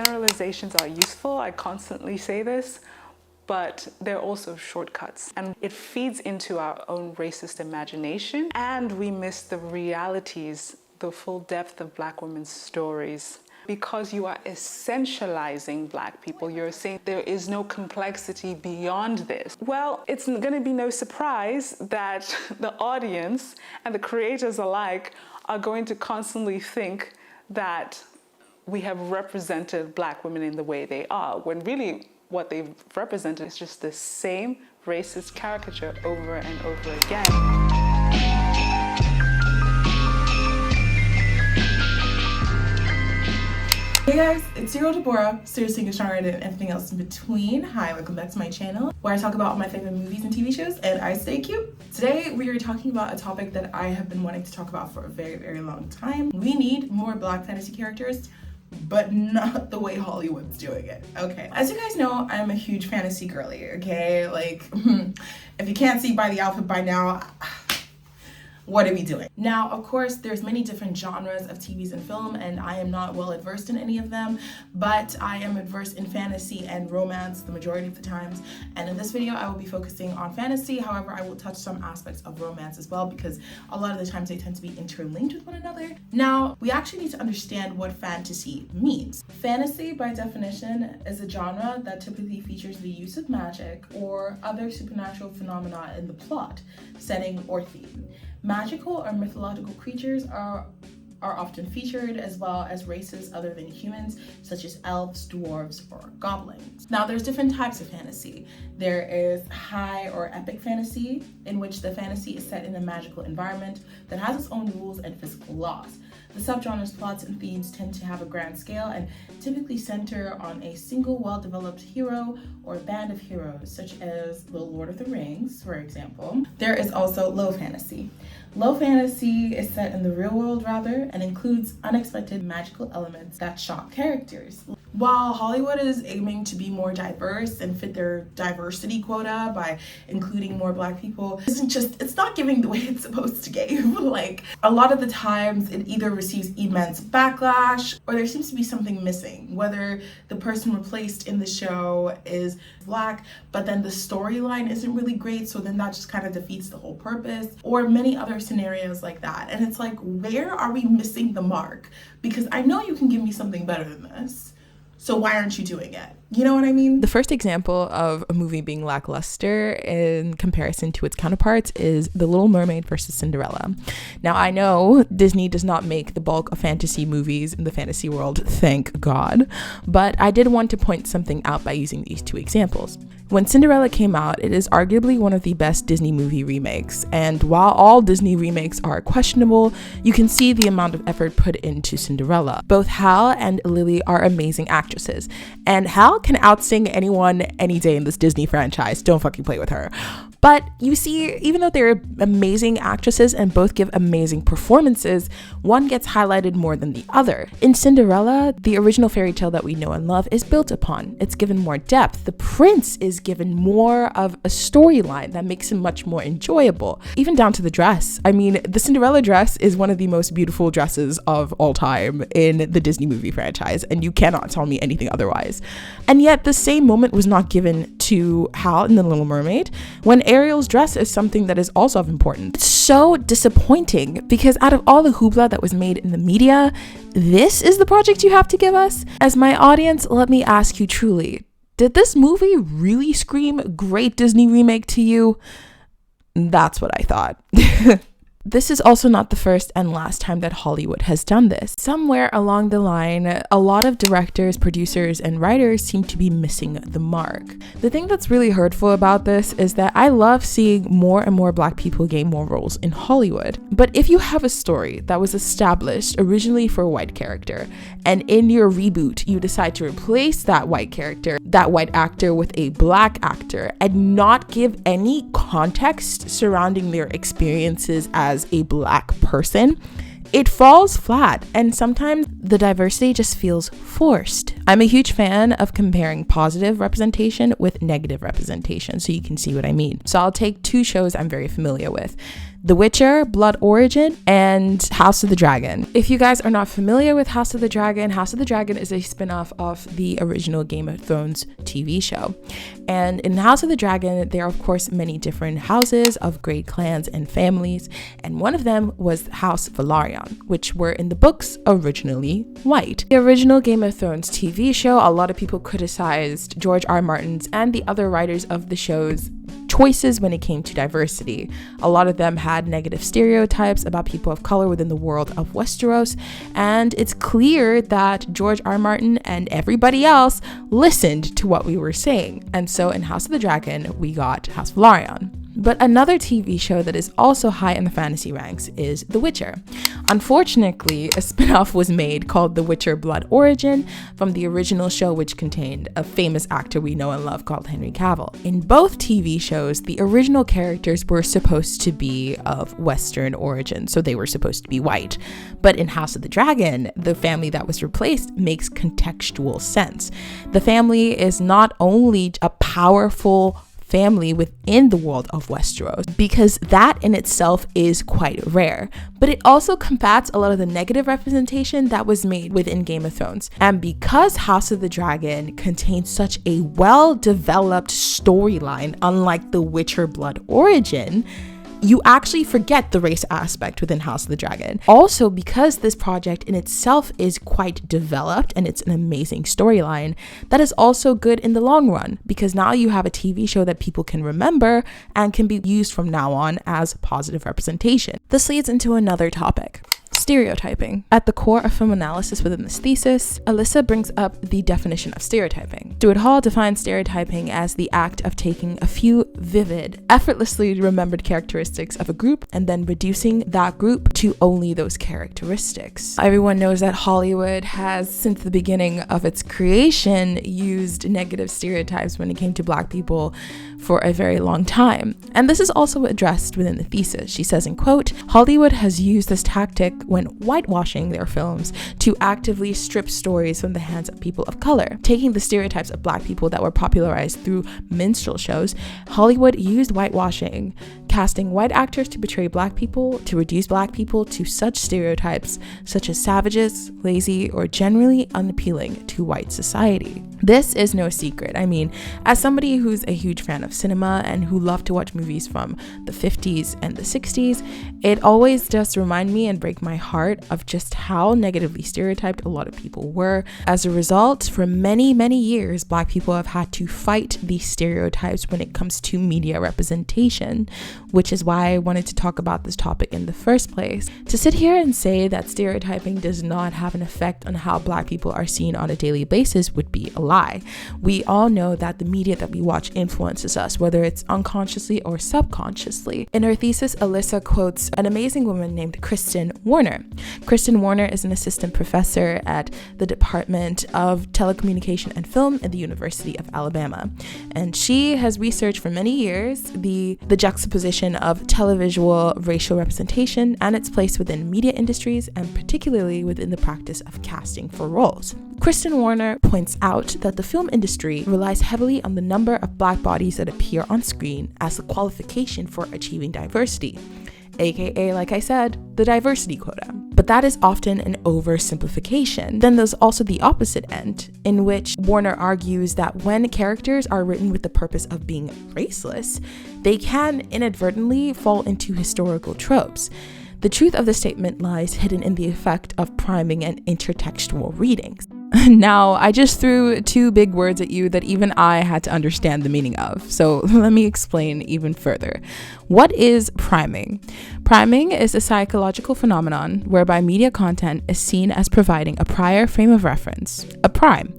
Generalizations are useful, I constantly say this, but they're also shortcuts. And it feeds into our own racist imagination, and we miss the realities, the full depth of Black women's stories. Because you are essentializing Black people, you're saying there is no complexity beyond this. Well, it's gonna be no surprise that the audience and the creators alike are going to constantly think that we have represented Black women in the way they are, when really what they've represented is just the same racist caricature over and over again. Hey guys, it's Serial Deborah, serious singer, songwriter, and everything else in between. Hi, welcome back to my channel, where I talk about all my favorite movies and TV shows, and I stay cute. Today, we are talking about a topic that I have been wanting to talk about for a very, very long time. We need more Black fantasy characters, but not the way Hollywood's doing it, okay? As you guys know, I'm a huge fantasy girly, okay? Like, if you can't see by the outfit by now, what are we doing? Now, of course, there's many different genres of TVs and film, and I am not well adversed in any of them, but I am adverse in fantasy and romance the majority of the times. And in this video, I will be focusing on fantasy. However, I will touch some aspects of romance as well, because a lot of the times they tend to be interlinked with one another. Now, we actually need to understand what fantasy means. Fantasy, by definition, is a genre that typically features the use of magic or other supernatural phenomena in the plot, setting, or theme. Magical or mythological creatures are often featured, as well as races other than humans, such as elves, dwarves, or goblins. Now, there's different types of fantasy. There is high or epic fantasy, in which the fantasy is set in a magical environment that has its own rules and physical laws. The subgenres, plots, and themes tend to have a grand scale and typically center on a single well-developed hero or band of heroes, such as The Lord of the Rings, for example. There is also low fantasy. Low fantasy is set in the real world, rather, and includes unexpected magical elements that shock characters. While Hollywood is aiming to be more diverse and fit their diversity quota by including more Black people, it's not giving the way it's supposed to give. Like, a lot of the times it either receives immense backlash or there seems to be something missing, whether the person replaced in the show is Black, but then the storyline isn't really great, so then that just kind of defeats the whole purpose, or many other scenarios like that. And it's like, where are we missing the mark? Because I know you can give me something better than this. So why aren't you doing it? You know what I mean? The first example of a movie being lackluster in comparison to its counterparts is The Little Mermaid versus Cinderella. Now, I know Disney does not make the bulk of fantasy movies in the fantasy world, thank God, but I did want to point something out by using these two examples. When Cinderella came out, it is arguably one of the best Disney movie remakes, and while all Disney remakes are questionable, you can see the amount of effort put into Cinderella. Both Hal and Lily are amazing actresses, and Hal can outsing anyone any day in this Disney franchise. Don't fucking play with her. But you see, even though they're amazing actresses and both give amazing performances, one gets highlighted more than the other. In Cinderella, the original fairy tale that we know and love is built upon. It's given more depth. The prince is given more of a storyline that makes him much more enjoyable, even down to the dress. I mean, the Cinderella dress is one of the most beautiful dresses of all time in the Disney movie franchise, and you cannot tell me anything otherwise. And yet, the same moment was not given to Hal in The Little Mermaid, when Ariel's dress is something that is also of importance. It's so disappointing, because out of all the hoopla that was made in the media, this is the project you have to give us? As my audience, let me ask you truly, did this movie really scream great Disney remake to you? That's what I thought. This is also not the first and last time that Hollywood has done this. Somewhere along the line, a lot of directors, producers, and writers seem to be missing the mark. The thing that's really hurtful about this is that I love seeing more and more Black people gain more roles in Hollywood. But if you have a story that was established originally for a white character, and in your reboot, you decide to replace that white character, that white actor, with a Black actor, and not give any context surrounding their experiences as a Black person, it falls flat, and sometimes the diversity just feels forced. I'm a huge fan of comparing positive representation with negative representation, so you can see what I mean. So I'll take two shows I'm very familiar with. The Witcher, Blood Origin, and House of the Dragon. If you guys are not familiar with House of the Dragon is a spin-off of the original Game of Thrones TV show. And in House of the Dragon, there are of course many different houses of great clans and families, and one of them was House Velaryon, which were in the books originally white. The original Game of Thrones TV show, a lot of people criticized George R. R. Martin's and the other writers of the show's choices when it came to diversity. A lot of them had negative stereotypes about people of color within the world of Westeros, and it's clear that George R. Martin and everybody else listened to what we were saying. And so in House of the Dragon, we got House Velaryon. But another TV show that is also high in the fantasy ranks is The Witcher. Unfortunately, a spin-off was made called The Witcher Blood Origin from the original show, which contained a famous actor we know and love called Henry Cavill. In both TV shows, the original characters were supposed to be of Western origin, so they were supposed to be white. But in House of the Dragon, the family that was replaced makes contextual sense. The family is not only a powerful family within the world of Westeros, because that in itself is quite rare, but it also combats a lot of the negative representation that was made within Game of Thrones. And because House of the Dragon contains such a well-developed storyline, unlike The Witcher Blood Origin, you actually forget the race aspect within House of the Dragon. Also, because this project in itself is quite developed and it's an amazing storyline, that is also good in the long run, because now you have a TV show that people can remember and can be used from now on as positive representation. This leads into another topic. Stereotyping. At the core of film analysis within this thesis, Alyssa brings up the definition of stereotyping. Stuart Hall defines stereotyping as the act of taking a few vivid, effortlessly remembered characteristics of a group and then reducing that group to only those characteristics. Everyone knows that Hollywood has, since the beginning of its creation, used negative stereotypes when it came to Black people for a very long time. And this is also addressed within the thesis. She says, in quote, "Hollywood has used this tactic when whitewashing their films to actively strip stories from the hands of people of color. Taking the stereotypes of Black people that were popularized through minstrel shows, Hollywood used whitewashing, casting white actors to portray Black people, to reduce Black people to such stereotypes such as savages, lazy, or generally unappealing to white society." This is no secret. I mean, as somebody who's a huge fan of cinema and who loved to watch movies from the 50s and the 60s, it always does remind me and break my heart of just how negatively stereotyped a lot of people were. As a result, for many, many years, Black people have had to fight these stereotypes when it comes to media representation, which is why I wanted to talk about this topic in the first place. To sit here and say that stereotyping does not have an effect on how Black people are seen on a daily basis would be a lie. We all know that the media that we watch influences us, whether it's unconsciously or subconsciously. In her thesis, Alyssa quotes an amazing woman named Kristen Warner. Kristen Warner is an assistant professor at the Department of Telecommunication and Film at the University of Alabama. And she has researched for many years the juxtaposition of televisual racial representation and its place within media industries, and particularly within the practice of casting for roles. Kristen Warner points out that the film industry relies heavily on the number of Black bodies that appear on screen as the qualification for achieving diversity, aka, like I said, the diversity quota. But that is often an oversimplification. Then there's also the opposite end, in which Warner argues that when characters are written with the purpose of being raceless, they can inadvertently fall into historical tropes. The truth of the statement lies hidden in the effect of priming and intertextual readings. Now, I just threw two big words at you that even I had to understand the meaning of, so let me explain even further. What is priming? Priming is a psychological phenomenon whereby media content is seen as providing a prior frame of reference, a prime,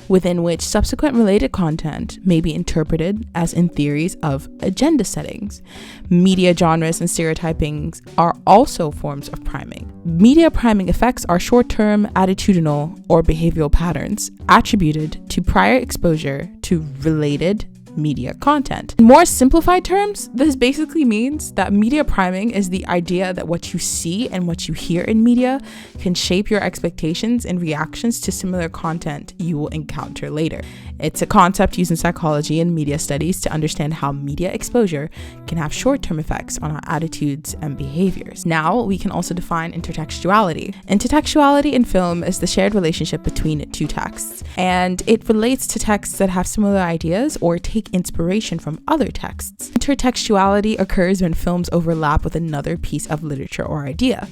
within which subsequent related content may be interpreted as in theories of agenda settings. Media genres and stereotypings are also forms of priming. Media priming effects are short-term attitudinal or behavioral patterns attributed to prior exposure to related media content. In more simplified terms, this basically means that media priming is the idea that what you see and what you hear in media can shape your expectations and reactions to similar content you will encounter later. It's a concept used in psychology and media studies to understand how media exposure can have short-term effects on our attitudes and behaviors. Now, we can also define intertextuality. Intertextuality in film is the shared relationship between two texts, and it relates to texts that have similar ideas or take inspiration from other texts. Intertextuality occurs when films overlap with another piece of literature or idea.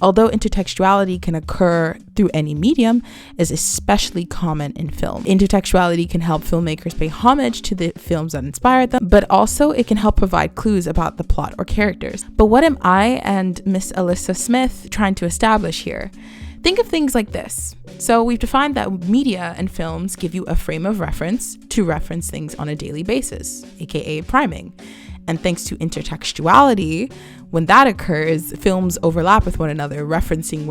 Although intertextuality can occur through any medium, is especially common in film. Intertextuality can help filmmakers pay homage to the films that inspired them, but also it can help provide clues about the plot or characters. But what am I and Miss Alyssa Smith trying to establish here? Think of things like this. So we've defined that media and films give you a frame of reference to reference things on a daily basis, aka priming. And thanks to intertextuality, when that occurs, films overlap with one another, referencing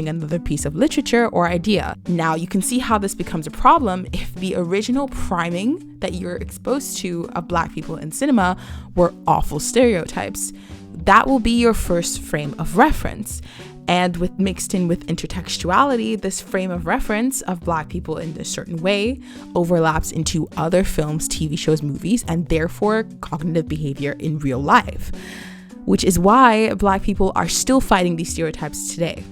another piece of literature or idea. Now, you can see how this becomes a problem if the original priming that you're exposed to of Black people in cinema were awful stereotypes. That will be your first frame of reference. And mixed in with intertextuality, this frame of reference of Black people in a certain way overlaps into other films, TV shows, movies, and therefore cognitive behavior in real life, which is why Black people are still fighting these stereotypes today.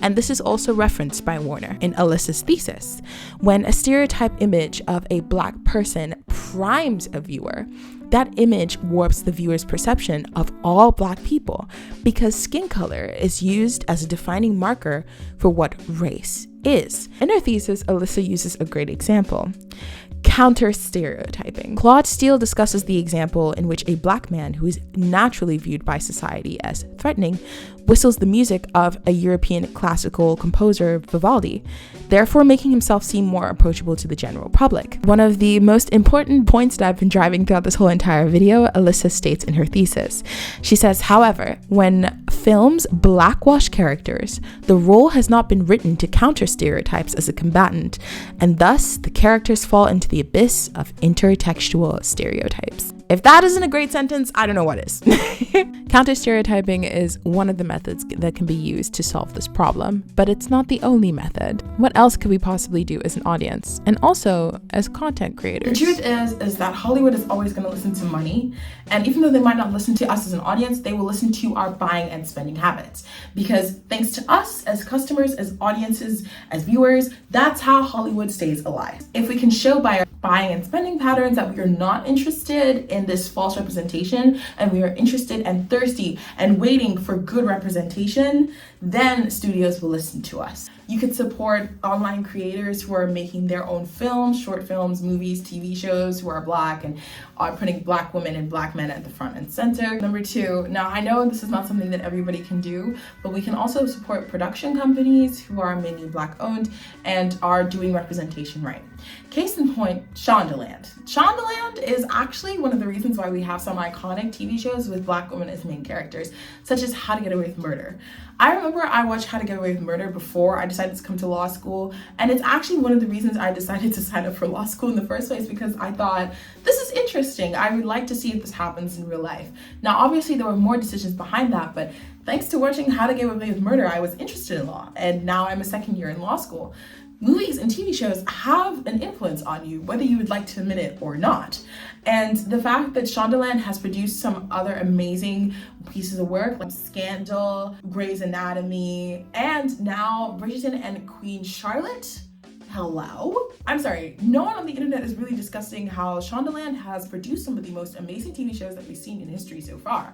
And this is also referenced by Warner in Alyssa's thesis. When a stereotype image of a Black person primes a viewer, that image warps the viewer's perception of all Black people because skin color is used as a defining marker for what race is. In her thesis, Alyssa uses a great example: counter-stereotyping. Claude Steele discusses the example in which a Black man who is naturally viewed by society as threatening whistles the music of a European classical composer, Vivaldi, therefore making himself seem more approachable to the general public. One of the most important points that I've been driving throughout this whole entire video, Alyssa states in her thesis. She says, however, when films blackwash characters, the role has not been written to counter stereotypes as a combatant, and thus the characters fall into the abyss of intertextual stereotypes. If that isn't a great sentence, I don't know what is. Counter-stereotyping is one of the methods that can be used to solve this problem, but it's not the only method. What else could we possibly do as an audience, and also as content creators? The truth is that Hollywood is always going to listen to money, and even though they might not listen to us as an audience, they will listen to our buying and spending habits. Because thanks to us as customers, as audiences, as viewers, that's how Hollywood stays alive. If we can show by our buying and spending patterns that we are not interested in this false representation, and we are interested and thirsty and waiting for good representation, then studios will listen to us. You could support online creators who are making their own films, short films, movies, TV shows, who are Black and are putting Black women and Black men at the front and center. Number two, now I know this is not something that everybody can do, but we can also support production companies who are mainly Black owned and are doing representation right. Case in point, Shondaland. Shondaland is actually one of the reasons why we have some iconic TV shows with Black women as main characters, such as How to Get Away with Murder. I remember I watched How to Get Away with Murder before I decided to come to law school, and it's actually one of the reasons I decided to sign up for law school in the first place, because I thought, this is interesting. I would like to see if this happens in real life. Now, obviously, there were more decisions behind that, but thanks to watching How to Get Away with Murder, I was interested in law, and now I'm a second year in law school. Movies and TV shows have an influence on you, whether you would like to admit it or not. And the fact that Shondaland has produced some other amazing pieces of work like Scandal, Grey's Anatomy, and now Bridgerton and Queen Charlotte. Hello? I'm sorry, no one on the internet is really discussing how Shondaland has produced some of the most amazing TV shows that we've seen in history so far.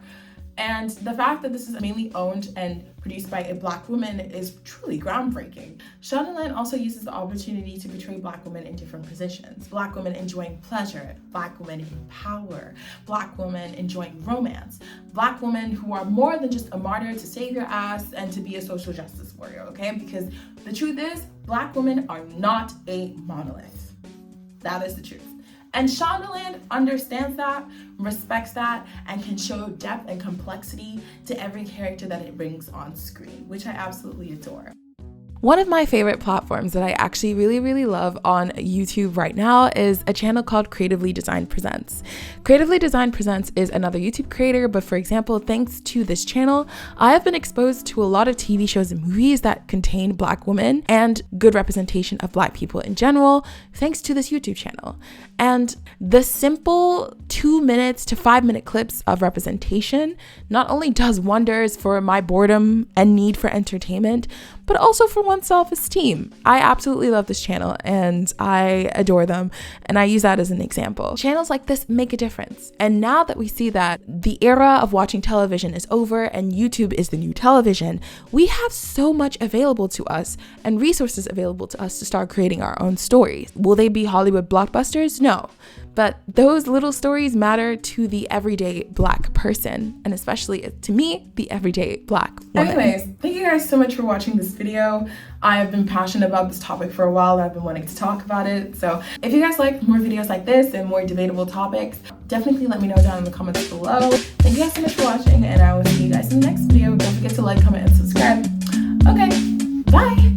And the fact that this is mainly owned and produced by a Black woman is truly groundbreaking. Shondaland also uses the opportunity to portray Black women in different positions. Black women enjoying pleasure, Black women in power, Black women enjoying romance, Black women who are more than just a martyr to save your ass and to be a social justice warrior, okay? Because the truth is, Black women are not a monolith. That is the truth. And Shondaland understands that, respects that, and can show depth and complexity to every character that it brings on screen, which I absolutely adore. One of my favorite platforms that I actually really love on YouTube right now is a channel called Creatively Designed Presents. Creatively Designed Presents is another YouTube creator, but for example, thanks to this channel, I have been exposed to a lot of TV shows and movies that contain Black women and good representation of Black people in general, thanks to this YouTube channel. And the simple 2 minutes to 5 minute clips of representation not only does wonders for my boredom and need for entertainment, but also for one's self-esteem. I absolutely love this channel and I adore them, and I use that as an example. Channels like this make a difference. And now that we see that the era of watching television is over and YouTube is the new television, we have so much available to us and resources available to us to start creating our own stories. Will they be Hollywood blockbusters? No. But those little stories matter to the everyday Black person, and especially to me, the everyday Black woman. Anyways, thank you guys so much for watching this video. I have been passionate about this topic for a while and I've been wanting to talk about it. So if you guys like more videos like this and more debatable topics, definitely let me know down in the comments below. Thank you guys so much for watching, and I will see you guys in the next video. Don't forget to like, comment, and subscribe. Okay, bye.